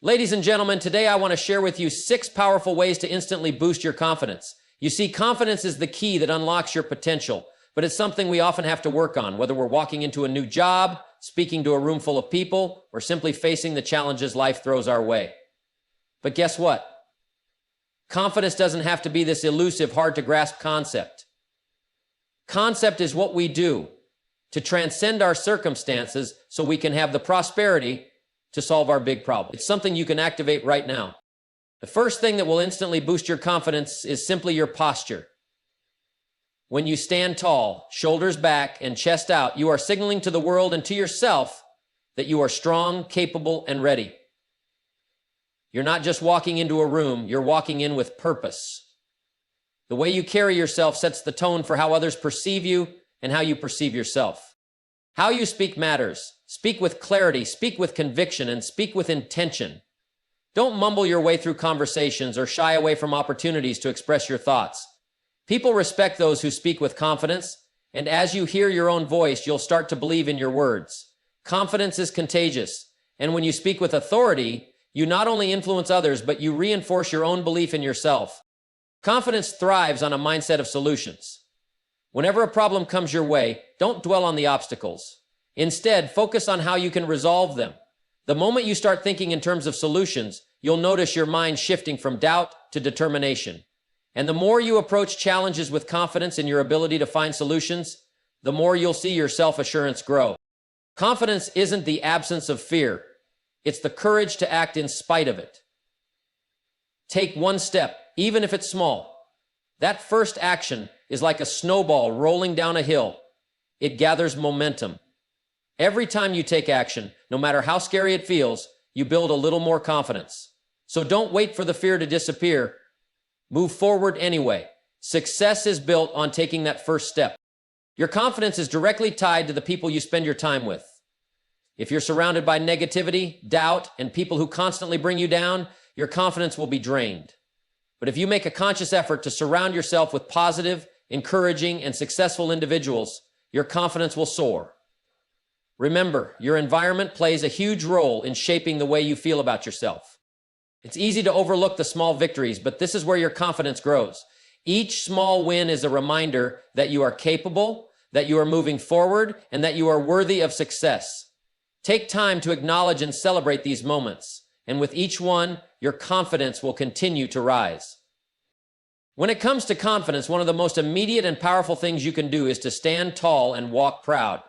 Ladies and gentlemen, today I want to share with you 6 powerful ways to instantly boost your confidence. You see, confidence is the key that unlocks your potential, but it's something we often have to work on, whether we're walking into a new job, speaking to a room full of people, or simply facing the challenges life throws our way. But guess what? Confidence doesn't have to be this elusive, hard-to-grasp concept. Concept is what we do to transcend our circumstances so we can have the prosperity to solve our big problem. It's something you can activate right now. The first thing that will instantly boost your confidence is simply your posture. When you stand tall, shoulders back, and chest out, you are signaling to the world and to yourself that you are strong, capable, and ready. You're not just walking into a room, you're walking in with purpose. The way you carry yourself sets the tone for how others perceive you and how you perceive yourself. How you speak matters. Speak with clarity, speak with conviction, and speak with intention. Don't mumble your way through conversations or shy away from opportunities to express your thoughts. People respect those who speak with confidence, and as you hear your own voice, you'll start to believe in your words. Confidence is contagious, and when you speak with authority, you not only influence others, but you reinforce your own belief in yourself. Confidence thrives on a mindset of solutions. Whenever a problem comes your way, don't dwell on the obstacles. Instead, focus on how you can resolve them. The moment you start thinking in terms of solutions, you'll notice your mind shifting from doubt to determination. And the more you approach challenges with confidence in your ability to find solutions, the more you'll see your self-assurance grow. Confidence isn't the absence of fear. It's the courage to act in spite of it. Take one step, even if it's small. That first action is like a snowball rolling down a hill. It gathers momentum. Every time you take action, no matter how scary it feels, you build a little more confidence. So don't wait for the fear to disappear. Move forward anyway. Success is built on taking that first step. Your confidence is directly tied to the people you spend your time with. If you're surrounded by negativity, doubt, and people who constantly bring you down, your confidence will be drained. But if you make a conscious effort to surround yourself with positive, encouraging, and successful individuals, your confidence will soar. Remember, your environment plays a huge role in shaping the way you feel about yourself. It's easy to overlook the small victories, but this is where your confidence grows. Each small win is a reminder that you are capable, that you are moving forward, and that you are worthy of success. Take time to acknowledge and celebrate these moments, and with each one, your confidence will continue to rise. When it comes to confidence, one of the most immediate and powerful things you can do is to stand tall and walk proud.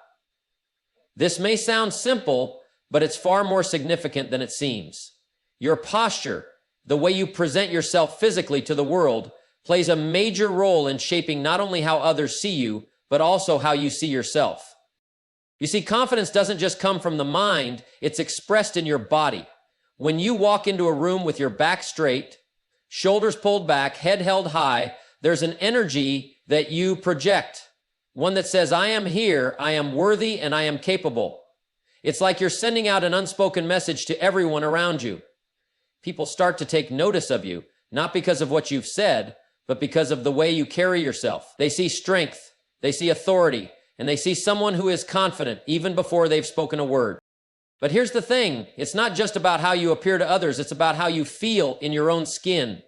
This may sound simple, but it's far more significant than it seems. Your posture, the way you present yourself physically to the world, plays a major role in shaping not only how others see you, but also how you see yourself. You see, confidence doesn't just come from the mind, it's expressed in your body. When you walk into a room with your back straight, shoulders pulled back, head held high, there's an energy that you project. One that says, I am here, I am worthy, and I am capable. It's like you're sending out an unspoken message to everyone around you. People start to take notice of you, not because of what you've said, but because of the way you carry yourself. They see strength, they see authority, and they see someone who is confident even before they've spoken a word. But here's the thing, it's not just about how you appear to others, it's about how you feel in your own skin.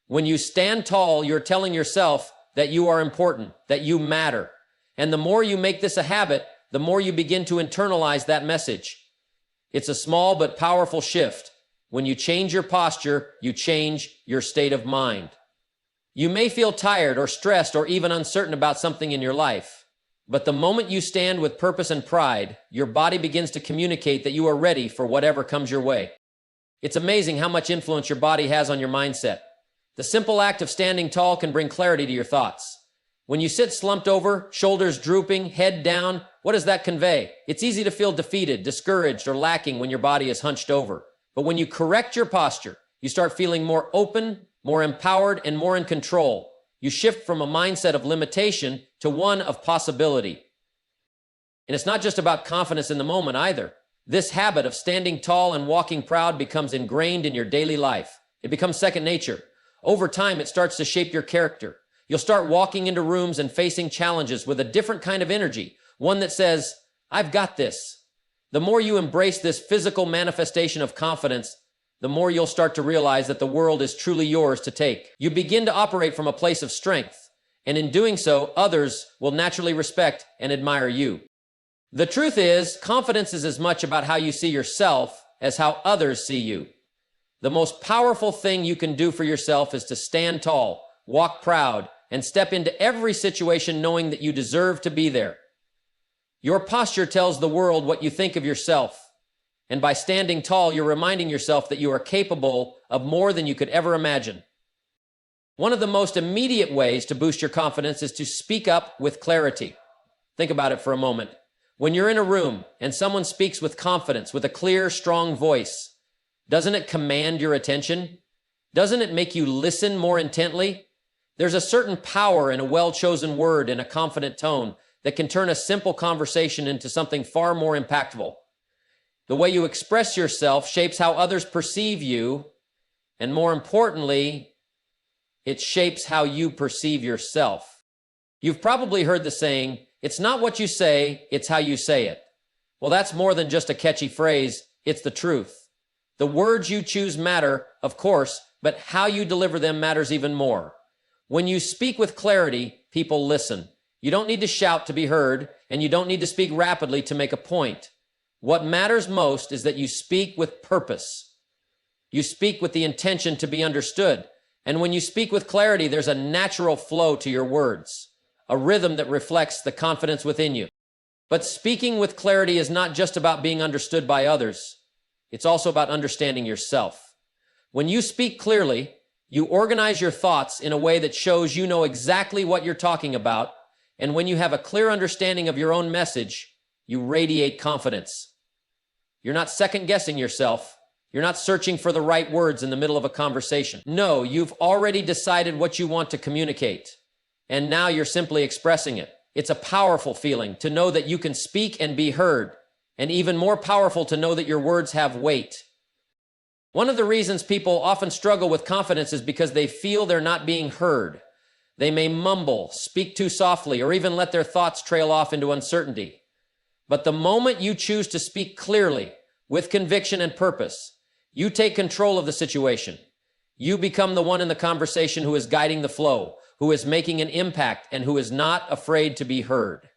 When you stand tall, you're telling yourself that you are important, that you matter. And the more you make this a habit, the more you begin to internalize that message. It's a small but powerful shift. When you change your posture, you change your state of mind. You may feel tired or stressed or even uncertain about something in your life. But the moment you stand with purpose and pride, your body begins to communicate that you are ready for whatever comes your way. It's amazing how much influence your body has on your mindset. The simple act of standing tall can bring clarity to your thoughts. When you sit slumped over, shoulders drooping, head down, what does that convey? It's easy to feel defeated, discouraged, or lacking when your body is hunched over. But when you correct your posture, you start feeling more open, more empowered, and more in control. You shift from a mindset of limitation to one of possibility. And it's not just about confidence in the moment either. This habit of standing tall and walking proud becomes ingrained in your daily life. It becomes second nature. Over time, it starts to shape your character. You'll start walking into rooms and facing challenges with a different kind of energy, one that says, I've got this. The more you embrace this physical manifestation of confidence, the more you'll start to realize that the world is truly yours to take. You begin to operate from a place of strength, and in doing so, others will naturally respect and admire you. The truth is, confidence is as much about how you see yourself as how others see you. The most powerful thing you can do for yourself is to stand tall, walk proud, and step into every situation knowing that you deserve to be there. Your posture tells the world what you think of yourself, and by standing tall, you're reminding yourself that you are capable of more than you could ever imagine. One of the most immediate ways to boost your confidence is to speak up with clarity. Think about it for a moment. When you're in a room and someone speaks with confidence, with a clear, strong voice, doesn't it command your attention? Doesn't it make you listen more intently? There's a certain power in a well-chosen word and a confident tone that can turn a simple conversation into something far more impactful. The way you express yourself shapes how others perceive you, and more importantly, it shapes how you perceive yourself. You've probably heard the saying, "It's not what you say, it's how you say it." Well, that's more than just a catchy phrase, it's the truth. The words you choose matter, of course, but how you deliver them matters even more. When you speak with clarity, people listen. You don't need to shout to be heard, and you don't need to speak rapidly to make a point. What matters most is that you speak with purpose. You speak with the intention to be understood. And when you speak with clarity, there's a natural flow to your words, a rhythm that reflects the confidence within you. But speaking with clarity is not just about being understood by others. It's also about understanding yourself. When you speak clearly, you organize your thoughts in a way that shows you know exactly what you're talking about. And when you have a clear understanding of your own message, you radiate confidence. You're not second-guessing yourself. You're not searching for the right words in the middle of a conversation. No, you've already decided what you want to communicate, and now you're simply expressing it. It's a powerful feeling to know that you can speak and be heard, and even more powerful to know that your words have weight. One of the reasons people often struggle with confidence is because they feel they're not being heard. They may mumble, speak too softly, or even let their thoughts trail off into uncertainty. But the moment you choose to speak clearly, with conviction and purpose, you take control of the situation. You become the one in the conversation who is guiding the flow, who is making an impact, and who is not afraid to be heard.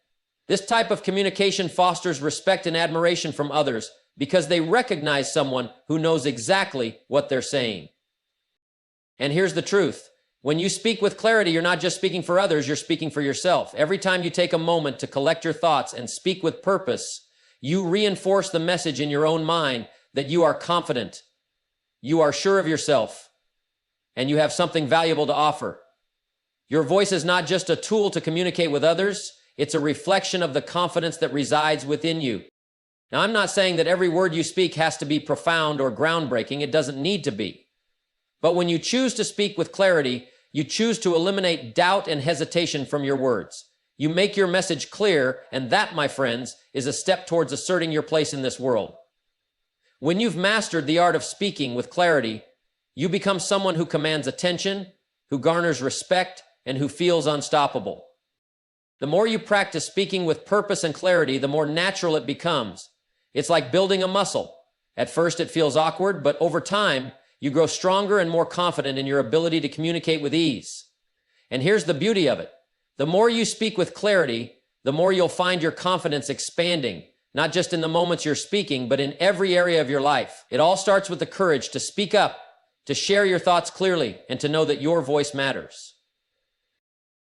This type of communication fosters respect and admiration from others because they recognize someone who knows exactly what they're saying. And here's the truth. When you speak with clarity, you're not just speaking for others, you're speaking for yourself. Every time you take a moment to collect your thoughts and speak with purpose, you reinforce the message in your own mind that you are confident, you are sure of yourself, and you have something valuable to offer. Your voice is not just a tool to communicate with others, it's a reflection of the confidence that resides within you. Now, I'm not saying that every word you speak has to be profound or groundbreaking. It doesn't need to be. But when you choose to speak with clarity, you choose to eliminate doubt and hesitation from your words. You make your message clear, and that, my friends, is a step towards asserting your place in this world. When you've mastered the art of speaking with clarity, you become someone who commands attention, who garners respect, and who feels unstoppable. The more you practice speaking with purpose and clarity, the more natural it becomes. It's like building a muscle. At first it feels awkward, but over time, you grow stronger and more confident in your ability to communicate with ease. And here's the beauty of it. The more you speak with clarity, the more you'll find your confidence expanding, not just in the moments you're speaking, but in every area of your life. It all starts with the courage to speak up, to share your thoughts clearly, and to know that your voice matters.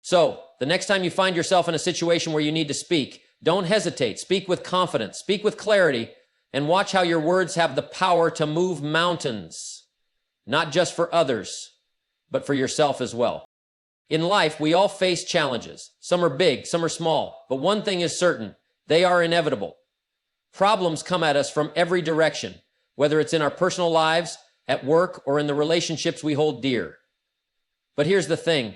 So, the next time you find yourself in a situation where you need to speak, don't hesitate. Speak with confidence, speak with clarity, and watch how your words have the power to move mountains, not just for others, but for yourself as well. In life, we all face challenges. Some are big, some are small, but one thing is certain, they are inevitable. Problems come at us from every direction, whether it's in our personal lives, at work, or in the relationships we hold dear. But here's the thing.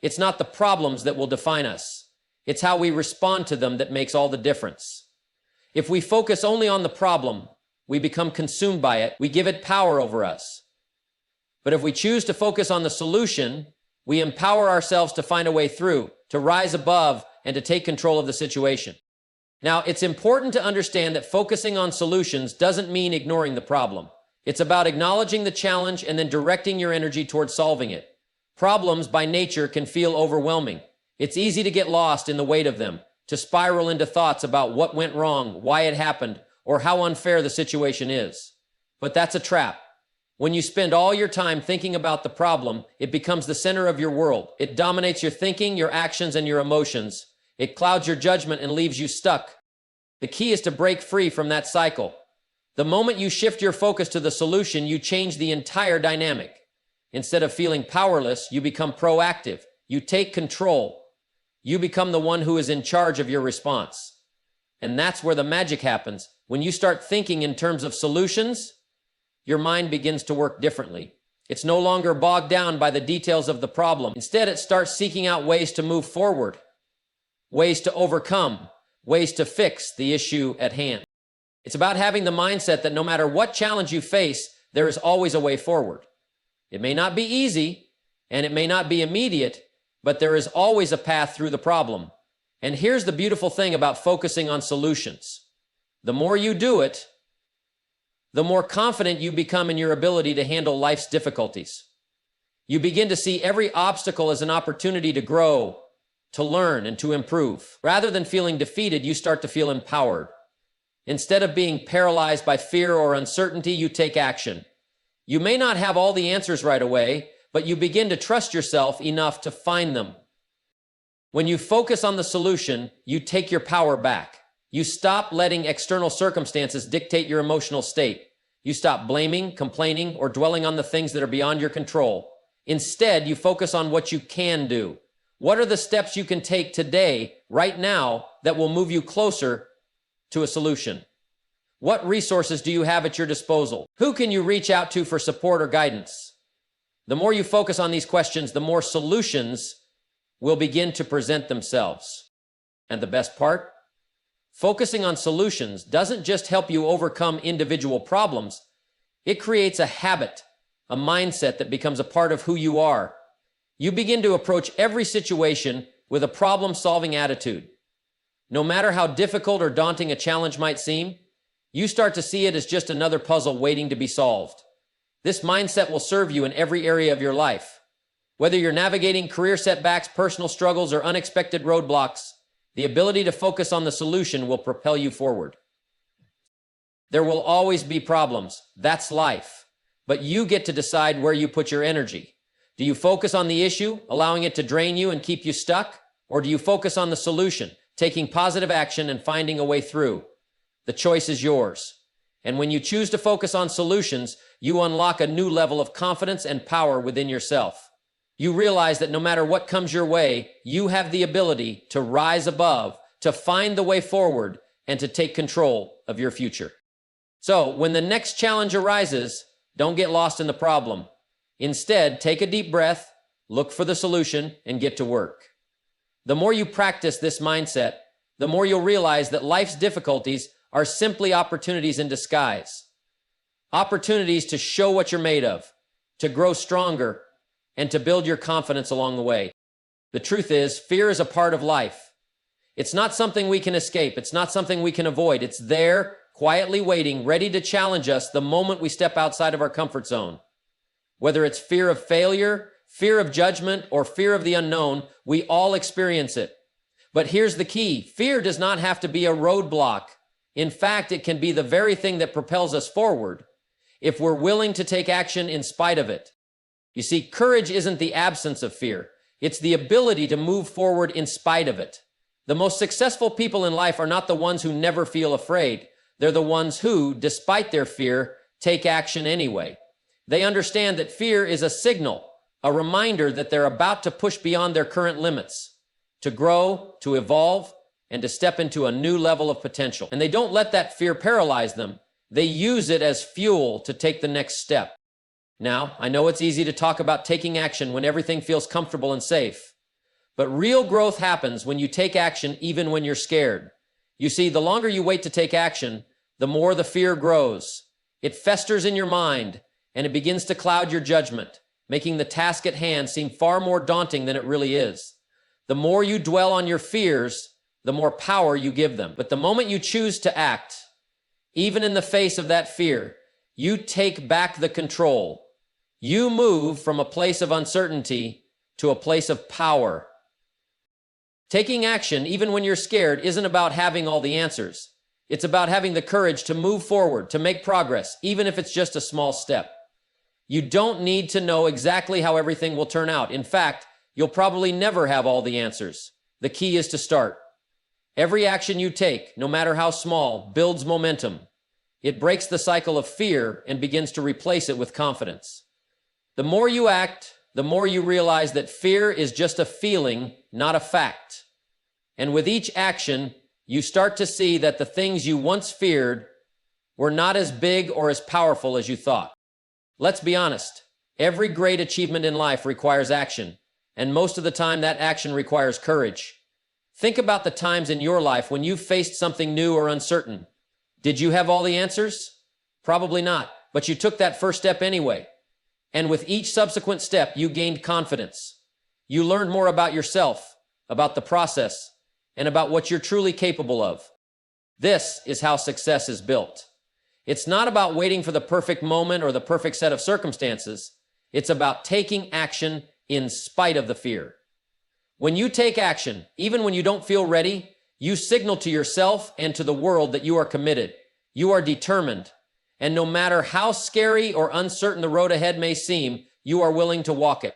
It's not the problems that will define us. It's how we respond to them that makes all the difference. If we focus only on the problem, we become consumed by it. We give it power over us. But if we choose to focus on the solution, we empower ourselves to find a way through, to rise above, and to take control of the situation. Now, it's important to understand that focusing on solutions doesn't mean ignoring the problem. It's about acknowledging the challenge and then directing your energy towards solving it. Problems by nature can feel overwhelming. It's easy to get lost in the weight of them, to spiral into thoughts about what went wrong, why it happened, or how unfair the situation is. But that's a trap. When you spend all your time thinking about the problem, it becomes the center of your world. It dominates your thinking, your actions, and your emotions. It clouds your judgment and leaves you stuck. The key is to break free from that cycle. The moment you shift your focus to the solution, you change the entire dynamic. Instead of feeling powerless, you become proactive. You take control. You become the one who is in charge of your response. And that's where the magic happens. When you start thinking in terms of solutions, your mind begins to work differently. It's no longer bogged down by the details of the problem. Instead, it starts seeking out ways to move forward, ways to overcome, ways to fix the issue at hand. It's about having the mindset that no matter what challenge you face, there is always a way forward. It may not be easy, and it may not be immediate, but there is always a path through the problem. And here's the beautiful thing about focusing on solutions. The more you do it, the more confident you become in your ability to handle life's difficulties. You begin to see every obstacle as an opportunity to grow, to learn, and to improve. Rather than feeling defeated, you start to feel empowered. Instead of being paralyzed by fear or uncertainty, you take action. You may not have all the answers right away, but you begin to trust yourself enough to find them. When you focus on the solution, you take your power back. You stop letting external circumstances dictate your emotional state. You stop blaming, complaining, or dwelling on the things that are beyond your control. Instead, you focus on what you can do. What are the steps you can take today, right now, that will move you closer to a solution? What resources do you have at your disposal? Who can you reach out to for support or guidance? The more you focus on these questions, the more solutions will begin to present themselves. And the best part? Focusing on solutions doesn't just help you overcome individual problems. It creates a habit, a mindset that becomes a part of who you are. You begin to approach every situation with a problem-solving attitude. No matter how difficult or daunting a challenge might seem, you start to see it as just another puzzle waiting to be solved. This mindset will serve you in every area of your life. Whether you're navigating career setbacks, personal struggles, or unexpected roadblocks, the ability to focus on the solution will propel you forward. There will always be problems. That's life. But you get to decide where you put your energy. Do you focus on the issue, allowing it to drain you and keep you stuck? Or do you focus on the solution, taking positive action and finding a way through? The choice is yours. And when you choose to focus on solutions, you unlock a new level of confidence and power within yourself. You realize that no matter what comes your way, you have the ability to rise above, to find the way forward, and to take control of your future. So, when the next challenge arises, don't get lost in the problem. Instead, take a deep breath, look for the solution, and get to work. The more you practice this mindset, the more you'll realize that life's difficulties are simply opportunities in disguise. Opportunities to show what you're made of, to grow stronger, and to build your confidence along the way. The truth is, fear is a part of life. It's not something we can escape. It's not something we can avoid. It's there, quietly waiting, ready to challenge us the moment we step outside of our comfort zone. Whether it's fear of failure, fear of judgment, or fear of the unknown, we all experience it. But here's the key. Fear does not have to be a roadblock. In fact, it can be the very thing that propels us forward if we're willing to take action in spite of it. You see, courage isn't the absence of fear. It's the ability to move forward in spite of it. The most successful people in life are not the ones who never feel afraid. They're the ones who, despite their fear, take action anyway. They understand that fear is a signal, a reminder that they're about to push beyond their current limits, to grow, to evolve, and to step into a new level of potential. And they don't let that fear paralyze them. They use it as fuel to take the next step. Now, I know it's easy to talk about taking action when everything feels comfortable and safe, but real growth happens when you take action even when you're scared. You see, the longer you wait to take action, the more the fear grows. It festers in your mind, and it begins to cloud your judgment, making the task at hand seem far more daunting than it really is. The more you dwell on your fears, the more power you give them. But the moment you choose to act, even in the face of that fear, You take back the control. You move from a place of uncertainty to a place of power. Taking action, even when you're scared, isn't about having all the answers. It's about having the courage to move forward, to make progress, even if it's just a small step. You don't need to know exactly how everything will turn out. In fact, you'll probably never have all the answers. The key is to start. Every action you take, no matter how small, builds momentum. It breaks the cycle of fear and begins to replace it with confidence. The more you act, the more you realize that fear is just a feeling, not a fact. And with each action, you start to see that the things you once feared were not as big or as powerful as you thought. Let's be honest. Every great achievement in life requires action, and most of the time that action requires courage. Think about the times in your life when you faced something new or uncertain. Did you have all the answers? Probably not, but you took that first step anyway. And with each subsequent step, you gained confidence. You learned more about yourself, about the process, and about what you're truly capable of. This is how success is built. It's not about waiting for the perfect moment or the perfect set of circumstances. It's about taking action in spite of the fear. When you take action, even when you don't feel ready, you signal to yourself and to the world that you are committed. You are determined. And no matter how scary or uncertain the road ahead may seem, you are willing to walk it.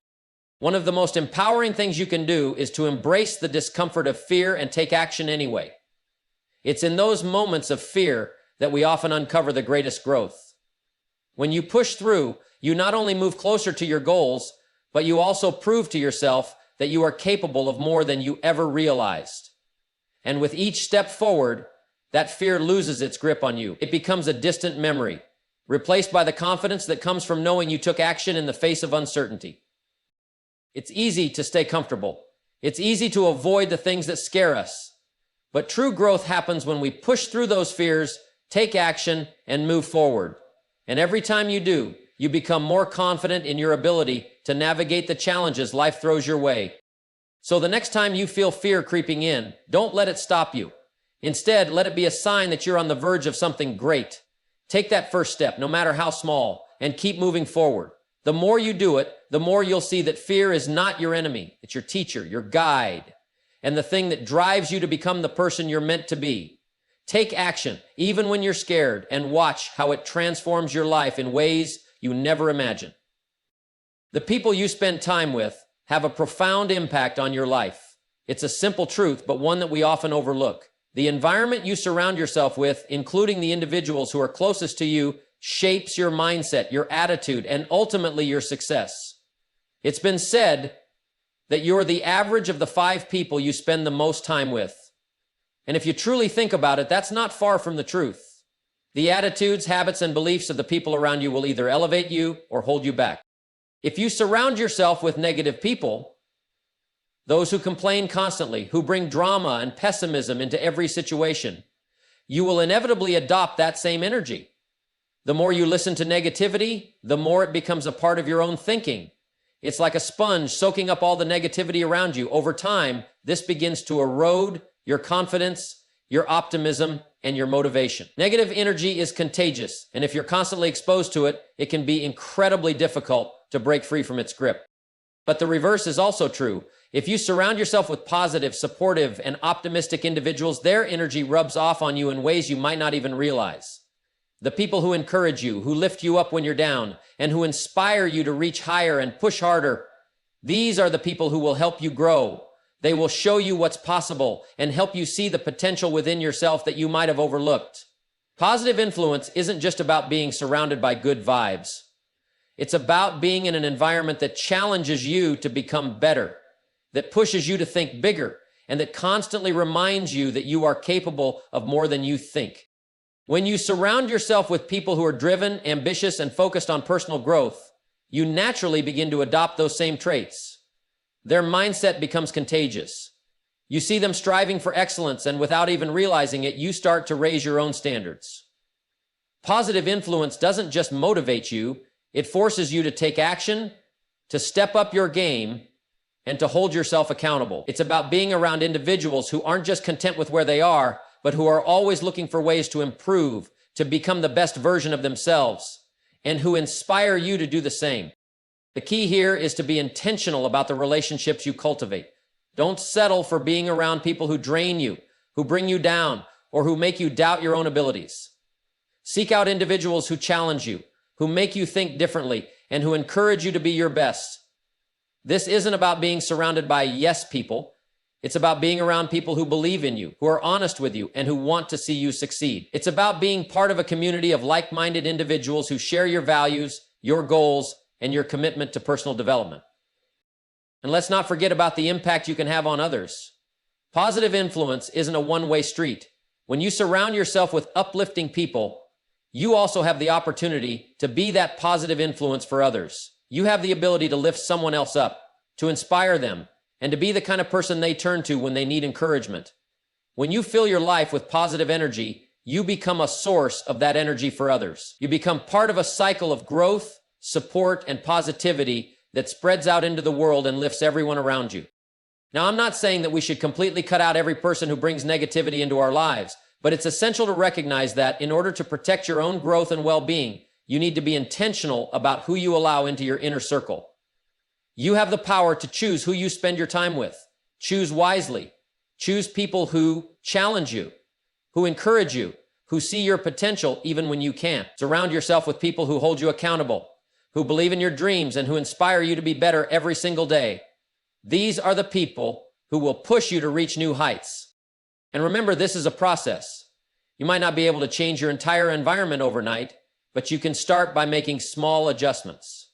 One of the most empowering things you can do is to embrace the discomfort of fear and take action anyway. It's in those moments of fear that we often uncover the greatest growth. When you push through, you not only move closer to your goals, but you also prove to yourself that you are capable of more than you ever realized. And with each step forward, that fear loses its grip on you. It becomes a distant memory, replaced by the confidence that comes from knowing you took action in the face of uncertainty. It's easy to stay comfortable. It's easy to avoid the things that scare us. But true growth happens when we push through those fears, take action, and move forward. And every time you do, you become more confident in your ability to navigate the challenges life throws your way. So the next time you feel fear creeping in, don't let it stop you. Instead, let it be a sign that you're on the verge of something great. Take that first step, no matter how small, and keep moving forward. The more you do it, the more you'll see that fear is not your enemy. It's your teacher, your guide, and the thing that drives you to become the person you're meant to be. Take action, even when you're scared, and watch how it transforms your life in ways you never imagined. The people you spend time with have a profound impact on your life. It's a simple truth, but one that we often overlook. The environment you surround yourself with, including the individuals who are closest to you, shapes your mindset, your attitude, and ultimately your success. It's been said that you're the average of the 5 people you spend the most time with. And if you truly think about it, that's not far from the truth. The attitudes, habits, and beliefs of the people around you will either elevate you or hold you back. If you surround yourself with negative people, those who complain constantly, who bring drama and pessimism into every situation, you will inevitably adopt that same energy. The more you listen to negativity, the more it becomes a part of your own thinking. It's like a sponge soaking up all the negativity around you. Over time, this begins to erode your confidence, your optimism, and your motivation. Negative energy is contagious, and if you're constantly exposed to it, it can be incredibly difficult to break free from its grip. But the reverse is also true. If you surround yourself with positive, supportive, and optimistic individuals, their energy rubs off on you in ways you might not even realize. The people who encourage you, who lift you up when you're down, and who inspire you to reach higher and push harder, these are the people who will help you grow. They will show you what's possible and help you see the potential within yourself that you might have overlooked. Positive influence isn't just about being surrounded by good vibes. It's about being in an environment that challenges you to become better, that pushes you to think bigger, and that constantly reminds you that you are capable of more than you think. When you surround yourself with people who are driven, ambitious, and focused on personal growth, you naturally begin to adopt those same traits. Their mindset becomes contagious. You see them striving for excellence, and without even realizing it, you start to raise your own standards. Positive influence doesn't just motivate you, it forces you to take action, to step up your game, and to hold yourself accountable. It's about being around individuals who aren't just content with where they are, but who are always looking for ways to improve, to become the best version of themselves. and who inspire you to do the same. The key here is to be intentional about the relationships you cultivate. Don't settle for being around people who drain you, who bring you down, or who make you doubt your own abilities. Seek out individuals who challenge you, who make you think differently, and who encourage you to be your best. This isn't about being surrounded by yes people. It's about being around people who believe in you, who are honest with you, and who want to see you succeed. It's about being part of a community of like-minded individuals who share your values, your goals, and your commitment to personal development. And let's not forget about the impact you can have on others. Positive influence isn't a one-way street. When you surround yourself with uplifting people, you also have the opportunity to be that positive influence for others. You have the ability to lift someone else up, to inspire them, and to be the kind of person they turn to when they need encouragement. When you fill your life with positive energy, you become a source of that energy for others. You become part of a cycle of growth, support, and positivity that spreads out into the world and lifts everyone around you. Now, I'm not saying that we should completely cut out every person who brings negativity into our lives, but it's essential to recognize that in order to protect your own growth and well-being, you need to be intentional about who you allow into your inner circle. You have the power to choose who you spend your time with. Choose wisely. Choose people who challenge you, who encourage you, who see your potential even when you can't. Surround yourself with people who hold you accountable, who believe in your dreams, and who inspire you to be better every single day. These are the people who will push you to reach new heights. And remember, this is a process. You might not be able to change your entire environment overnight, but you can start by making small adjustments.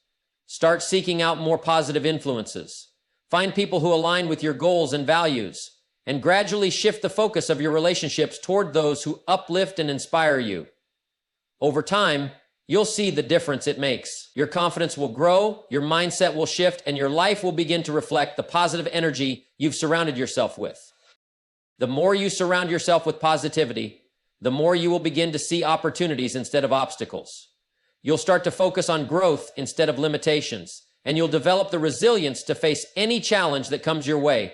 Start seeking out more positive influences. Find people who align with your goals and values, and gradually shift the focus of your relationships toward those who uplift and inspire you. Over time, you'll see the difference it makes. Your confidence will grow, your mindset will shift, and your life will begin to reflect the positive energy you've surrounded yourself with. The more you surround yourself with positivity, the more you will begin to see opportunities instead of obstacles. You'll start to focus on growth instead of limitations, and you'll develop the resilience to face any challenge that comes your way.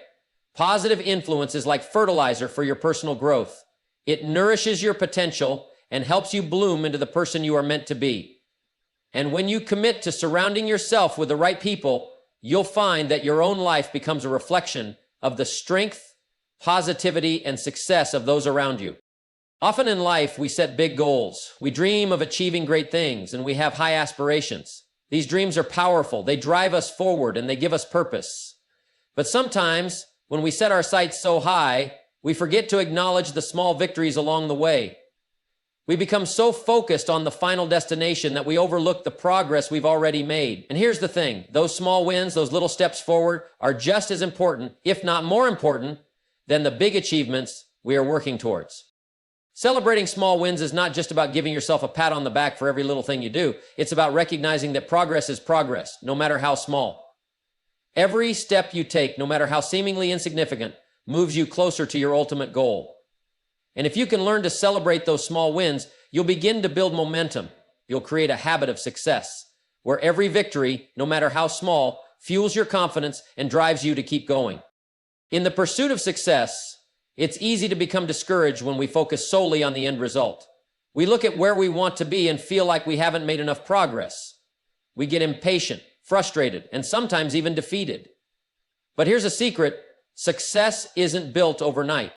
Positive influence is like fertilizer for your personal growth. It nourishes your potential and helps you bloom into the person you are meant to be. And when you commit to surrounding yourself with the right people, you'll find that your own life becomes a reflection of the strength, positivity, and success of those around you. Often in life, we set big goals. We dream of achieving great things, and we have high aspirations. These dreams are powerful. They drive us forward, and they give us purpose. But sometimes, when we set our sights so high, we forget to acknowledge the small victories along the way. We become so focused on the final destination that we overlook the progress we've already made. And here's the thing, those small wins, those little steps forward, are just as important, if not more important, than the big achievements we are working towards. Celebrating small wins is not just about giving yourself a pat on the back for every little thing you do. It's about recognizing that progress is progress, no matter how small. Every step you take, no matter how seemingly insignificant, moves you closer to your ultimate goal. And if you can learn to celebrate those small wins, you'll begin to build momentum. You'll create a habit of success, where every victory, no matter how small, fuels your confidence and drives you to keep going. In the pursuit of success, it's easy to become discouraged when we focus solely on the end result. We look at where we want to be and feel like we haven't made enough progress. We get impatient, frustrated, and sometimes even defeated. But here's a secret: success isn't built overnight.